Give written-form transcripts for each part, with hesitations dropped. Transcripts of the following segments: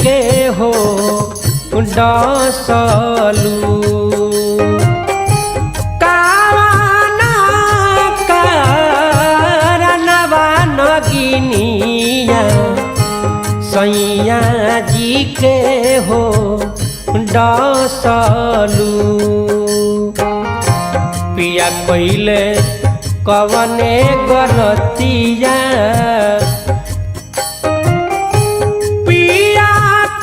के हो डसलू कावना कारणवा नगिनिया सैया जी के हो डसलू पिया कइले कवने गलतिया पिया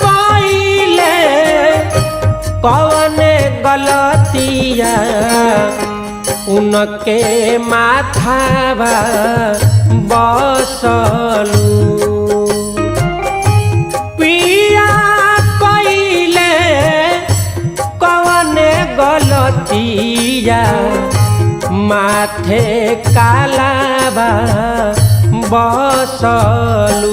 कइले कवने गलतिया उनके माथावा बसलू पिया कइले कवने गलतिया माथे कालाबा बसलू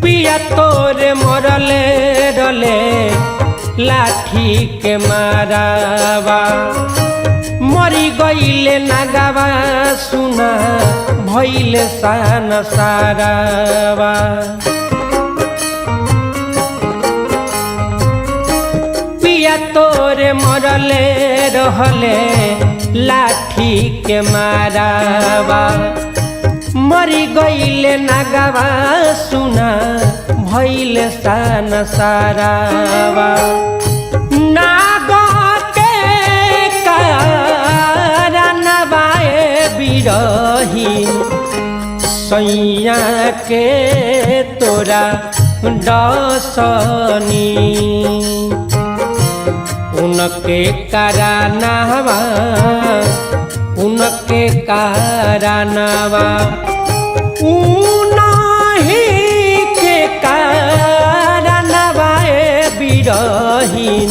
पिया तोरे मरले रले लाठी के मारावा मरी गईले नागावा सुना भइले सान सारावा पिया तोरे मरले रहले लाठी के मारावा मरी गईले नागावा सुना भइले सान सारावा नाग के कारणवा बिरही सैया के तोरा डसनी उनके कारणवा उनके कारणवा उनही के कारणवा बिरहीन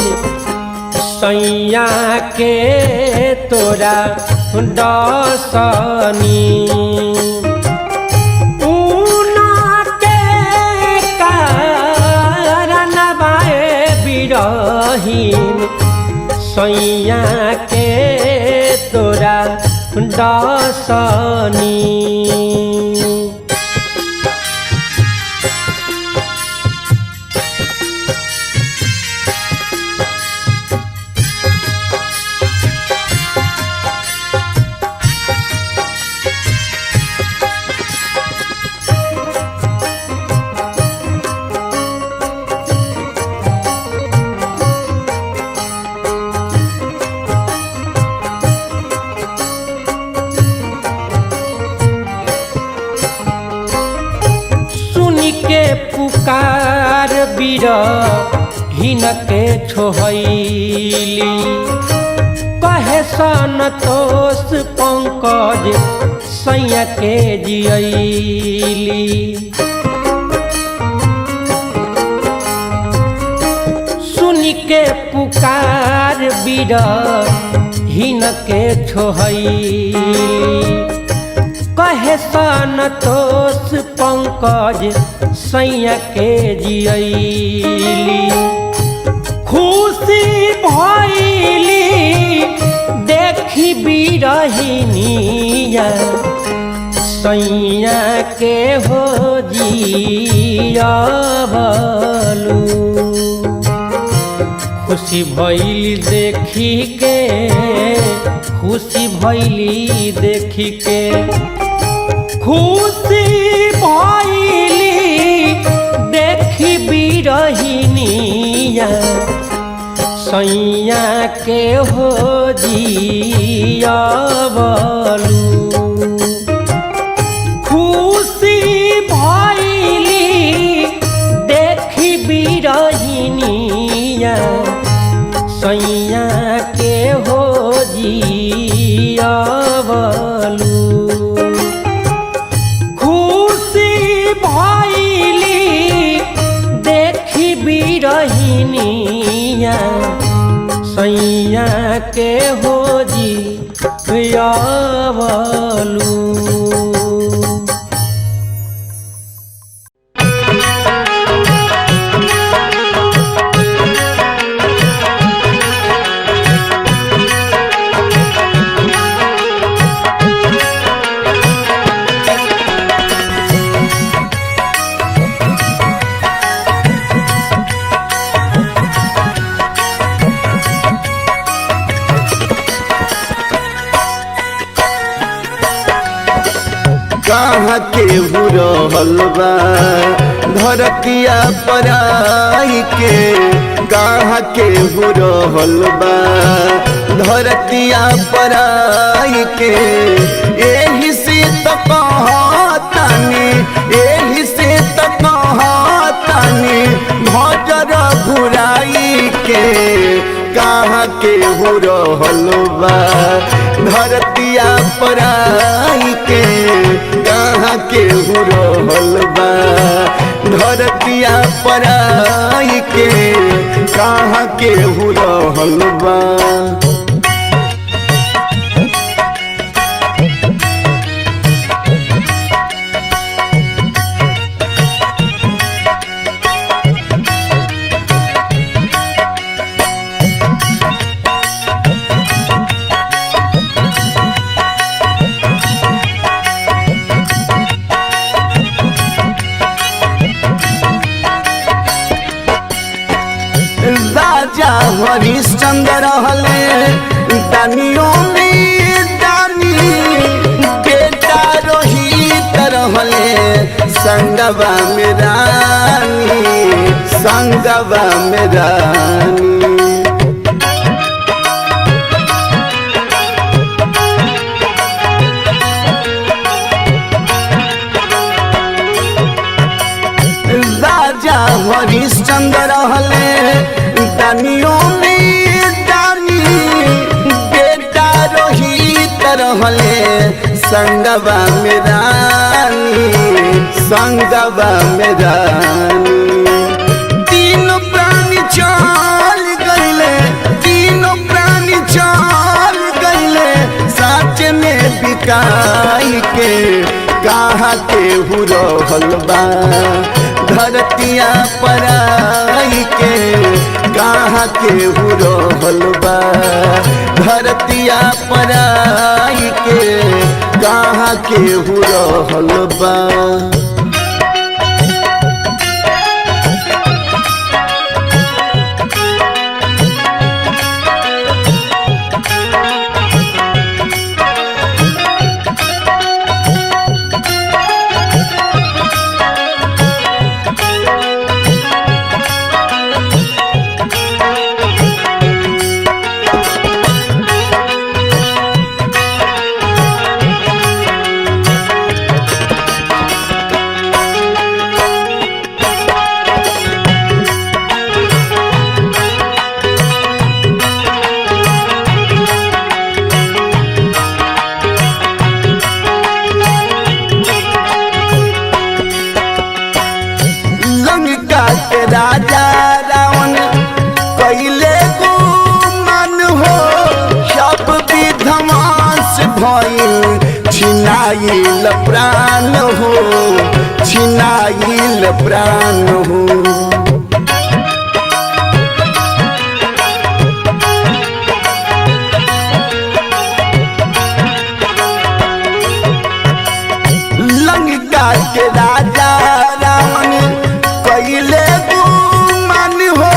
सैया के तोरा डसनी उनके कारणवा बिरहीन सैया के तोरा डसनी के पुकार बिरहीन के छोहैली कहे संतोष पंकज सैया के जियली सुनी के पुकार बिरहीन के छोहैली कहे संतोष पंकज सैया के जियली खुशी भइली देखी बिरहिनिया सैया के हो जियबलू खुशी भइली देखी के खुशी भइली देखी के खुशी भइली देखी बिरहिनिया सैया के हो जियबलू खुशी भइली देखी बिरहिनिया सैया के हो जियबलू खुशी भइली सैया के हो जी आवलू। कहाँ के रहल बा धरतिया पराई के, कहाँ के रहल बा धरतिया पराई के। एही से तो कहतानी, एही से तो कहतानी भजर घुराई के। कहाँ के रहल बा धरतिया पराई के, कहाँ के रहल बा धरतिया पराई के। कहाँ के रहल बा। राजा हरिश्चंद्र रहले दानियों में दानी, बेटा रोहित रहले संगवा में रानी, संगवा में रानी। राजा हरिश्चंद्र रहले दानियों में दानी, बेटा रोहित रहले संगवा में रानी, संगवा में रानी। तीनों प्राणी चल गइले, तीनों प्राणी चल गइले साथ में बिकाई के। कहाँ के रहल बा धरतिया पराई के, कहाँ के रहल बा धरतिया पराई के। कहाँ के रहल बा। राजा रावण कैले गुमान हो, सब विध्वंस भइल छिनाइल प्राण हो, छिनाइल प्राण हो। लंका के राजा रावण कैले गुमान हो,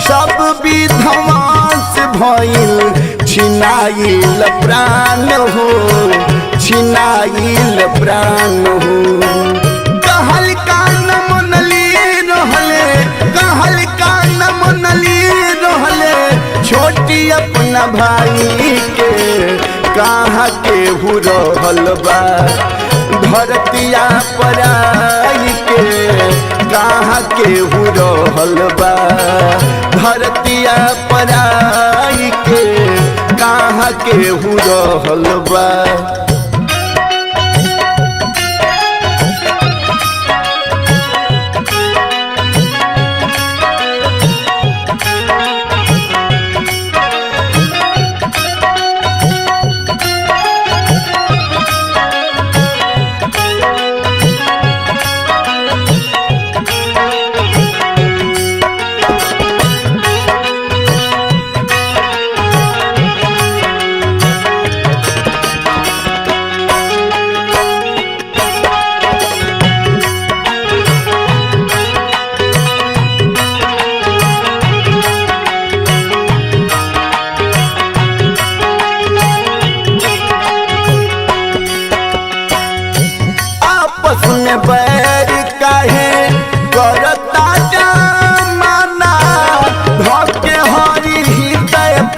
सब विध्वंस भइल छिनाइल प्राण हो, छिनाइल प्राण हो। कहल का न मनली रहले, कहल का न मनली रहले छोटी अपना भाई के। कहाँ के रहल बा धरतिया पराई के, कहाँ के रहल बा धरतिया पराई के। कहाँ के रहल बा।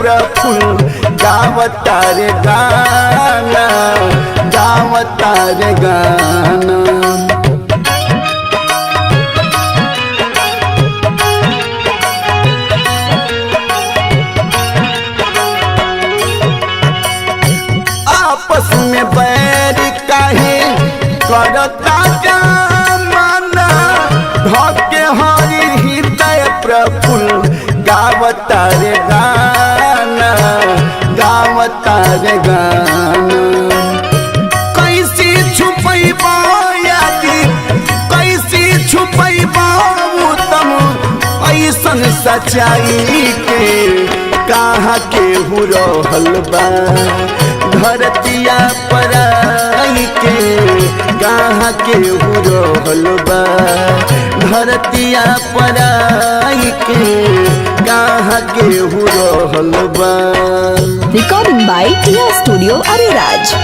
प्रफुल्ल गावता रे गाना, गावता रे गाना। आपस में बैर काहे करता जमाना, धके हरि हृदय प्रफुल्ल गावता रे गाना, गावता रे गाना। कैसे छुपैबा यादी, कैसे छुपैबा उत्तम ऐसन सच्चाई के, कहाँ के हो रहल बा धरतिया पराई के, कहाँ के हो रहल बा धरतिया पराई के, कहाँ के हो रहल बा। Recording by Tia Studio Ariraj.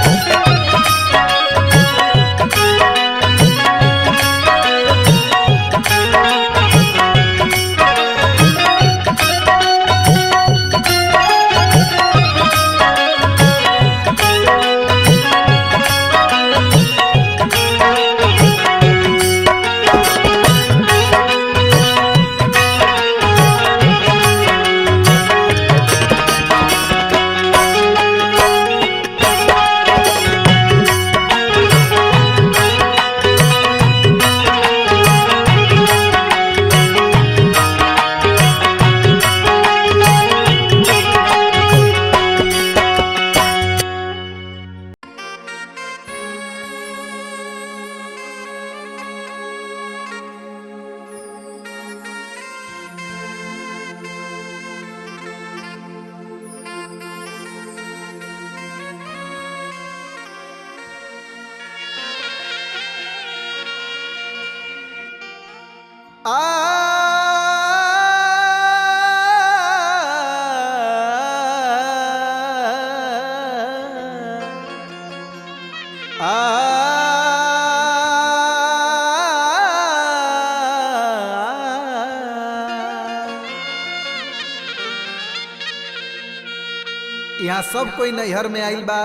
यहाँ सब कोई नैहर में आइल बा।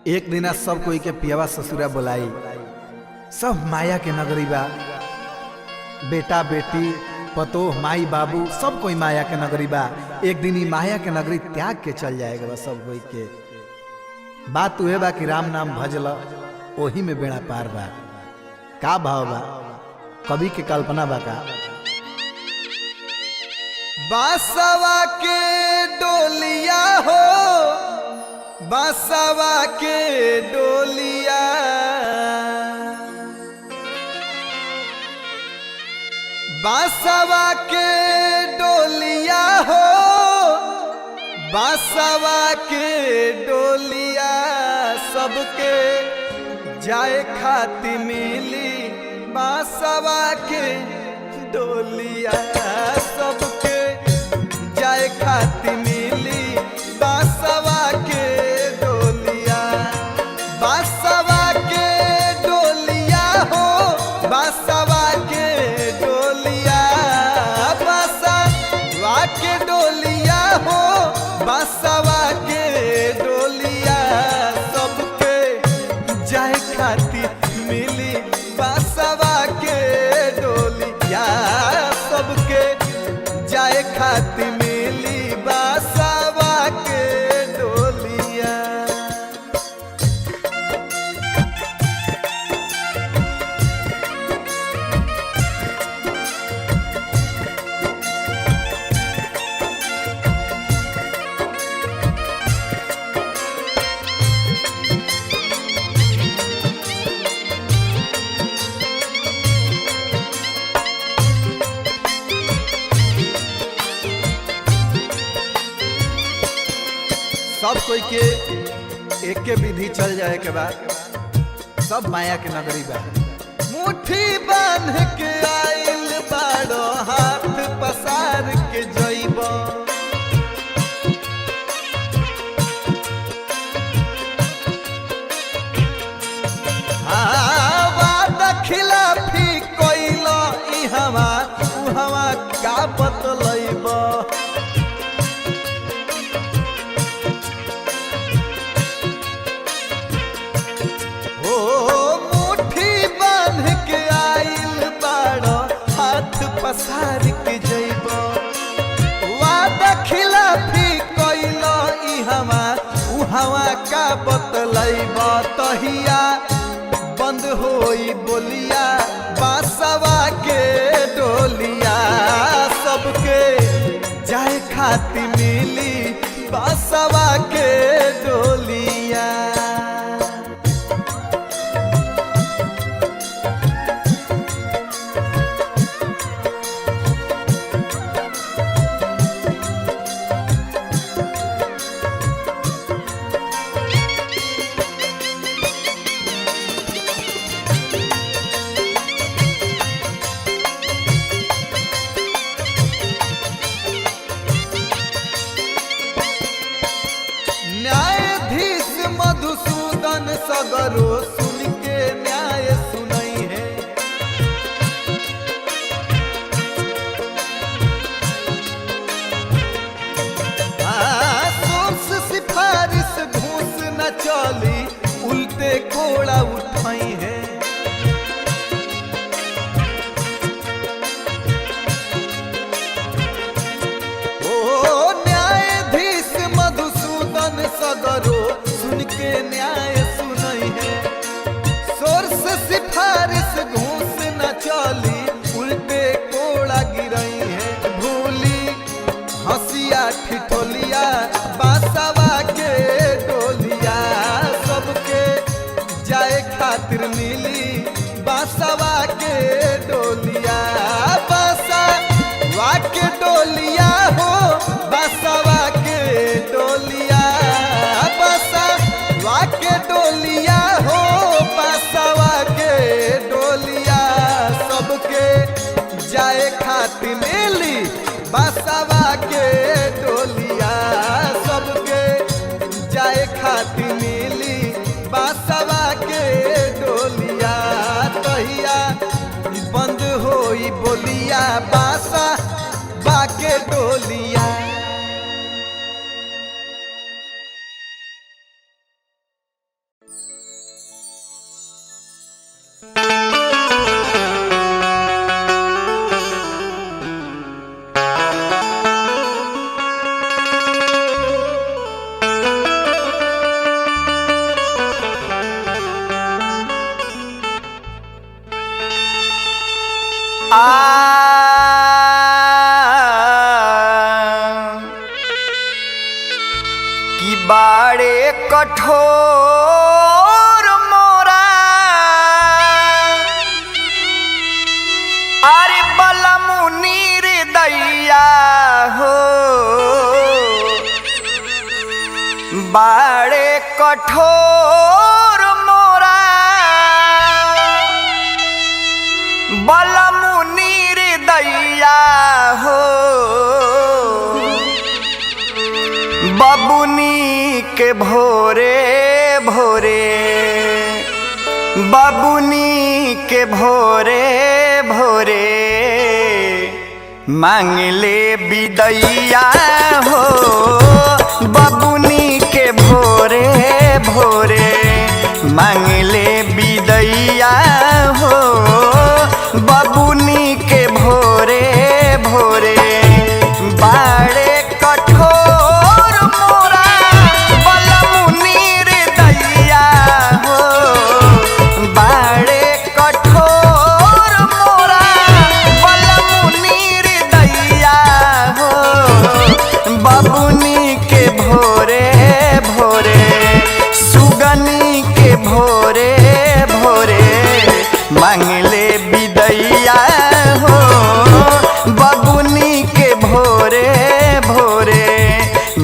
एक दिन सब कोई के पियावा ससुरा बुलाई, सब माया के नगरी बा। बेटा बेटी पतोह माई बाबू सब कोई माया के नगरी बा। एक दिन ही माया के नगरी त्याग के चल जाएगा बा सब कोई के। बात उहे बा कि राम नाम भजल ओही में बेड़ा पार बा। का भाव बा, कवि के कल्पना बा का। बासवा के डोलिया हो, बासवा के डोलिया, बासवा के डोलिया हो, बासवा के डोलिया, सबके जाए खाती मिली बासवा के डोलिया, सबके जाए खाती मिली बासवा के डोलिया। बासवा के डोलिया हो, बासवा के डोलिया, बासवा के डोलिया हो, बासवा के डोलिया, सबके जाए खाती मिली बासवा के डोलिया, सबके जाए खाती मिली बासवा के डोलिया। सब कोई के एक के विधि चल जाए के बाद सब माया के नगरी बा। मुट्ठी बांध के आइल बाड़ो, हाथ पसार के जइबो, वादा खिलाफी कोइलो ई हवा उ हवा का बतलइबो। मुहवा का बतलैब तहिया बंद होई बोलिया बासवा के डोलिया सबके जाए खाती मिली बासवा के डोलिया। न्यायाधीश मधुसूदन सगरो सुन के न्याय सुनई है। सोर्स सिफारिश घूस न चली उल्टे कोड़ा उठाई है। सगरो सुन के न्याय सुनई है। सोर्स सिफारिश घूस न चली उल्टे कोड़ा गिरई है। भूली हंसिया ठिठोलिया बासवा के डोलिया सबके जाए खातिर मिली बासवा के डोलिया। बासवा के डोलिया हो बासवा के डोलिया के डोलिया हो बासवा के डोलिया सबके जाए खातिर मिली बासवा के डोलिया सबके जाए खातिर मिली बासवा के डोलिया। तहिया बंद होई बोलिया बासवा के डोलिया। कि बाड़े कठोर मोरा अरे बलमुनी रे दैया हो बाड़े कठोर मोरा बलमुनी रे दैया हो बबुनी के भोरे भोरे बबुनी के भोरे भोरे मांगले बिदैया हो बबुनी के भोरे भोरे मांगले बिदैया हो बबुनी के भोरे भोरे बाड़े कठोर मोरा बलमुनी रे दैया हो बाड़े कठोर मोरा बलमुनी रे दैया हो बबुनी के भोरे भोरे सुगनी के भोरे भोरे मांगले बिदैया हो बबुनी के भोरे भोरे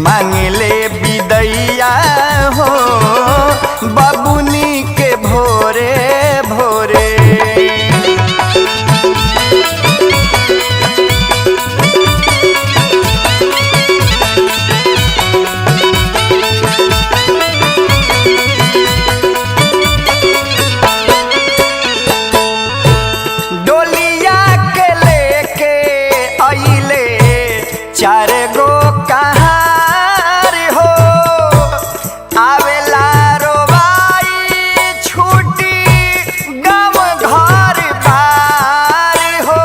मांगले बिदैया हो बबुनी के भोरे भोरे। डोलिया के लेके अइले चार गो कहार हो आवेला रोबाई छूटी गाँव घर बार हो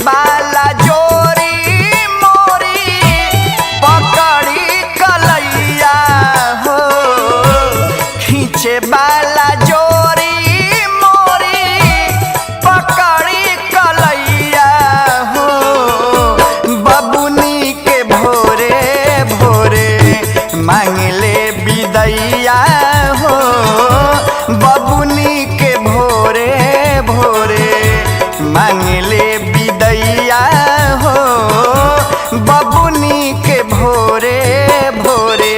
वाला जोरी मोरी पकड़ी कलैया हो खींचे वाला जोरी मोरी पकड़ी कलैया हो बबुनी के भोरे भोरे मांगले बिदैया हो बबुनी के भोरे भोरे मांगले बिदैया हो बबुनी के भोरे भोरे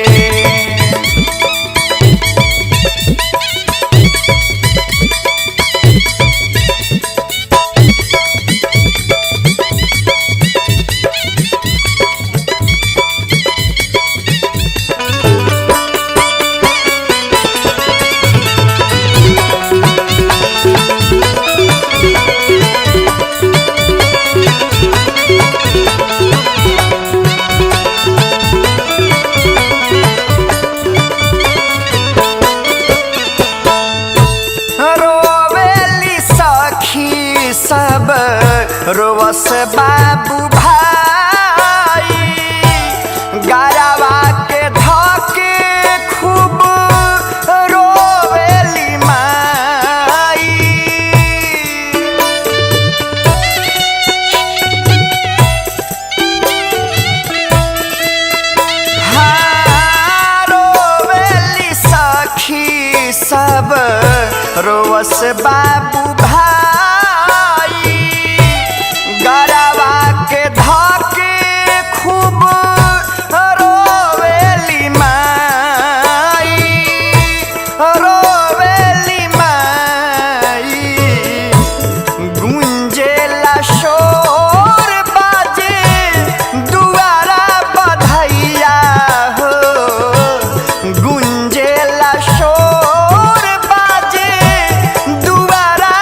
रोवेली सखी सब रोवस बाबू भाई गरवा के धके खूब रोवेली माई हाँ रोवेली सखी सब रोवस बाबू भाई गरवा के धके खूब रोवेली माई रोवेली माई गुंजेला शोर बाजे दुआरा बधैया हो गुंजेला शोर बाजे दुआरा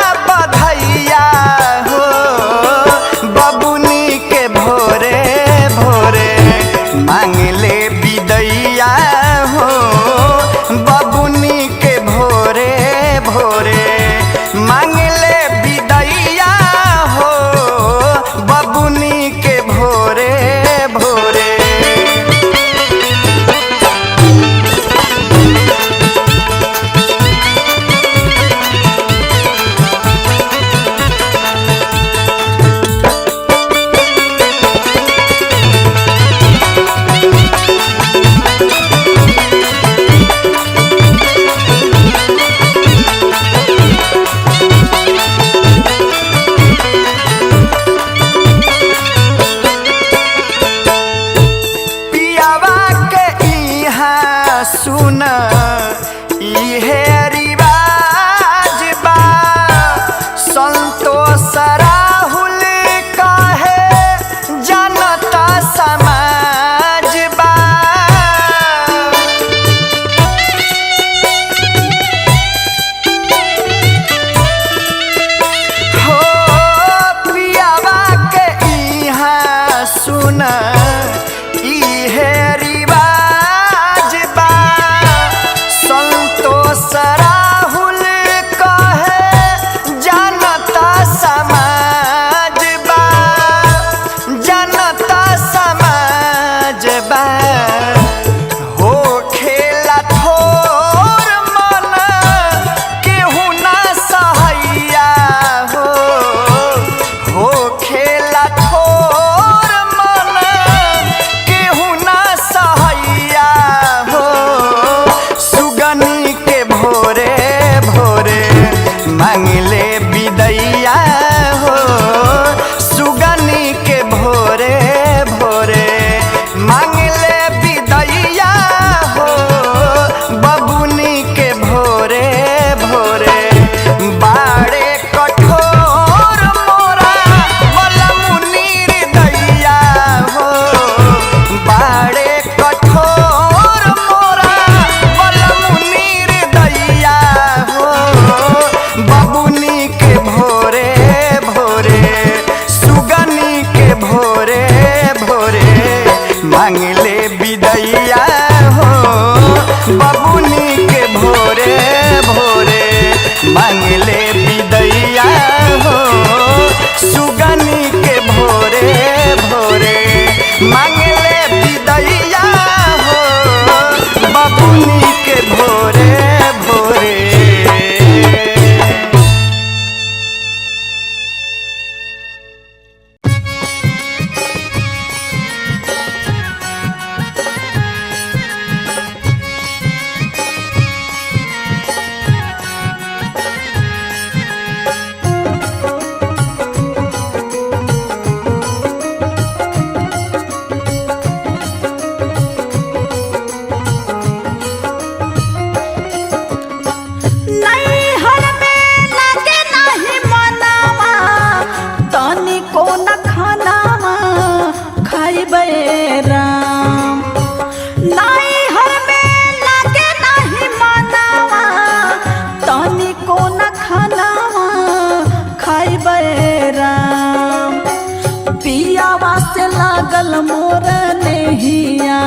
पियावा से लागल मोर नेहिया,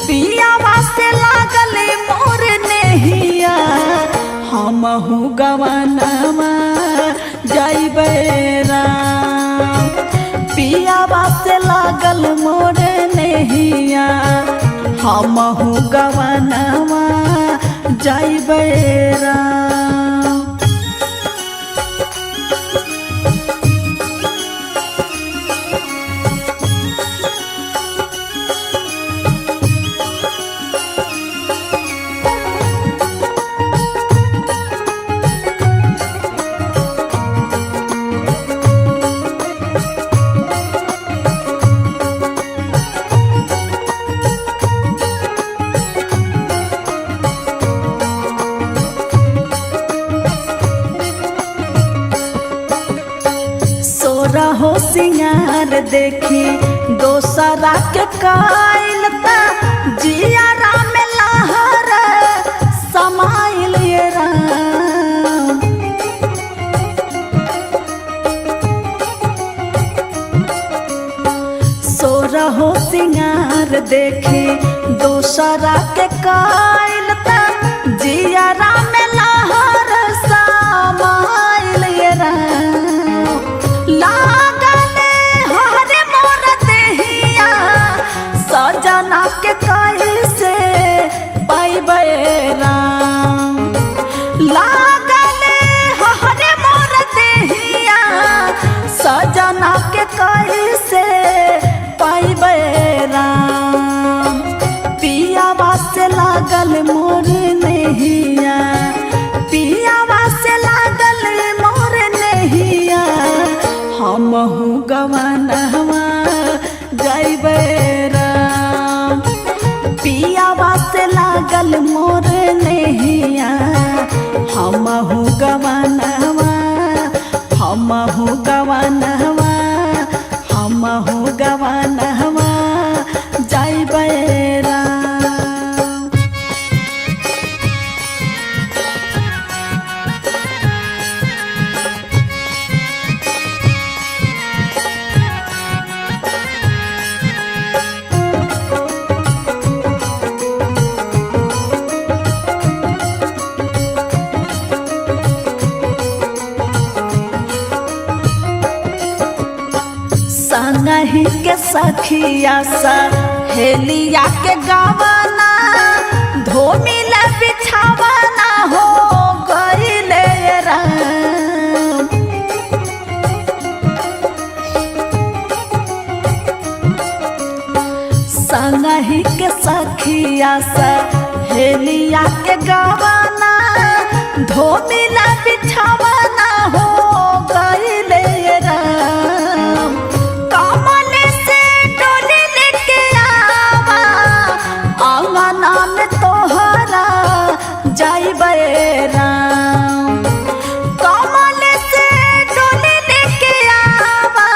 पियावा से लागल मोर नेहिया, हमहु गवनवा जाइबे राम। पियावा से लागल मोर नेहिया, हमहु गवनवा जाइबे राम। रहो सिंगार देखी दोसरा के कायलता, जियारा में लहर समाइल ये राम। सो रहो सिंगार देखी दोसरा के कायलता, जियारा में लहर समाइल ये राम। लागले हरे मोर देहिया, सजना के कैसे पाइबे राम। लागले हरे मोर देहिया, सजना के कैसे पाइबे राम। पियावा से लागल मोर नेहिया, पियावा से लागल मोर नेहिया, हमहु गवनवा जाइबे राम। पियावा से लागल मोर नेहिया, हमहु गवनवा, हमहु गवनवा, हमहु गवनवा जाइबे राम। संगहि के सखिया सहेलिया के गावना, धोमिल बिछावना हो गइले राम। संगहि के सखिया सहेलिया के गावना, धोमिल बिछावना हो गइले राम। आंगना में तोहरा जाइबे राम। कमल से डोली लेके आवा,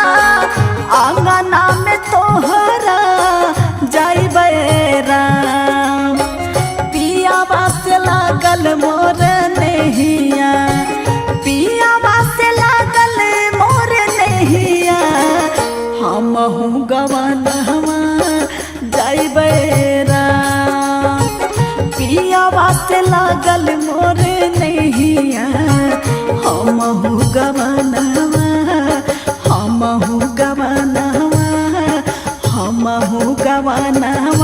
आंगना में तोहरा जाइबे राम। पियावा से लागल मोर नेहिया, पियावा से लागल मोर नेहिया, हमहु गवनवा जाइबे राम। पियावा से लागल मोर नेहिया, हमहु गवनवा, हमहु गवनवा, हमहु गवनवा